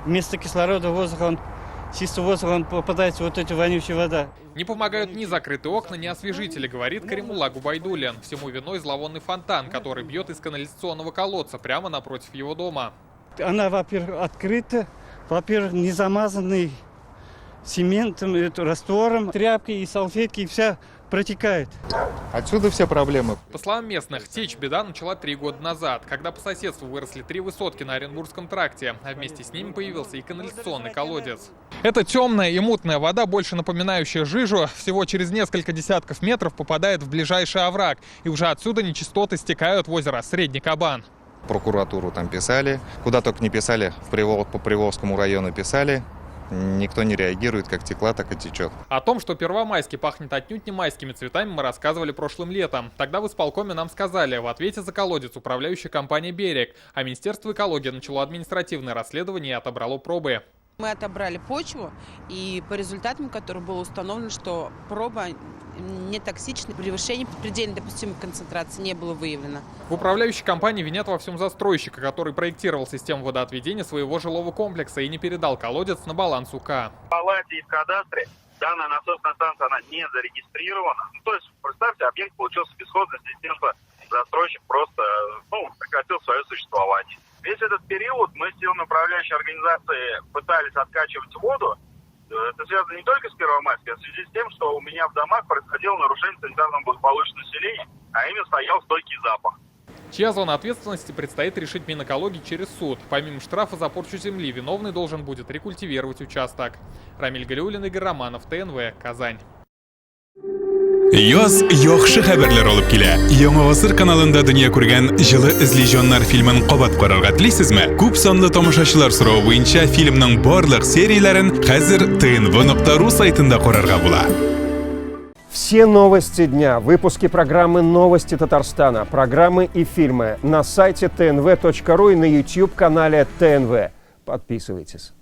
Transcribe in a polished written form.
Вместо кислорода воздуха, чистый воздух, он попадается вот эта вонючая вода. Не помогают ни закрытые окна, ни освежители, говорит Каримулла Губайдуллин. Всему виной зловонный фонтан, который бьет из канализационного колодца прямо напротив его дома. Она, во-первых, открыта, во-первых, не замазанный цементом, раствором, тряпки и салфетки, и вся протекает. Отсюда все проблемы. По словам местных, течь беда начала 3 года назад, когда по соседству выросли 3 высотки на Оренбургском тракте, а вместе с ними появился и канализационный колодец. Эта темная и мутная вода, больше напоминающая жижу, всего через несколько десятков метров попадает в ближайший овраг, и уже отсюда нечистоты стекают в озеро Средний Кабан. Прокуратуру там писали, куда только не писали, по Приволжскому району писали. Никто не реагирует, как текла, так и течет. О том, что Первомайский пахнет отнюдь не майскими цветами, мы рассказывали прошлым летом. Тогда в исполкоме нам сказали, в ответе за колодец управляющая компания «Берег», а Министерство экологии начало административное расследование и отобрало пробы. Мы отобрали почву, и по результатам которых было установлено, что проба не токсична, превышение предельно допустимой концентрации не было выявлено. В управляющей компании винят во всем застройщика, который проектировал систему водоотведения своего жилого комплекса и не передал колодец на баланс УК. В палате и в кадастре данная насосная станция она не зарегистрирована. То есть, представьте, объект получился бесхозности с тем, что застройщик просто прекратил свое существование. Весь этот период мы с силами управляющей организации пытались откачивать воду. Это связано не только с Первомайской, а в связи с тем, что у меня в домах происходило нарушение санитарного благополучия населения, а именно стоял стойкий запах. Чья зона ответственности предстоит решить Минэкологии через суд. Помимо штрафа за порчу земли, виновный должен будет рекультивировать участок. Рамиль Галиуллин, Игорь Романов, ТНВ, Казань. Yoz yaxshi xabarlar olib kela. Yangi asr kanalida dunyo ko'rgan Jili izleyjonlar filmin qabat qarorga tilaysizmi? Ko'p sonli tomoshachilar so'rovi bo'yicha filmning barliq seriyalarini hozir tnv.ru saytida ko'rarga bo'ladi. Все новости дня, выпуски программы «Новости Татарстана», программы и фильмы на сайте tnv.ru и на YouTube-канале ТНВ. Подписывайтесь.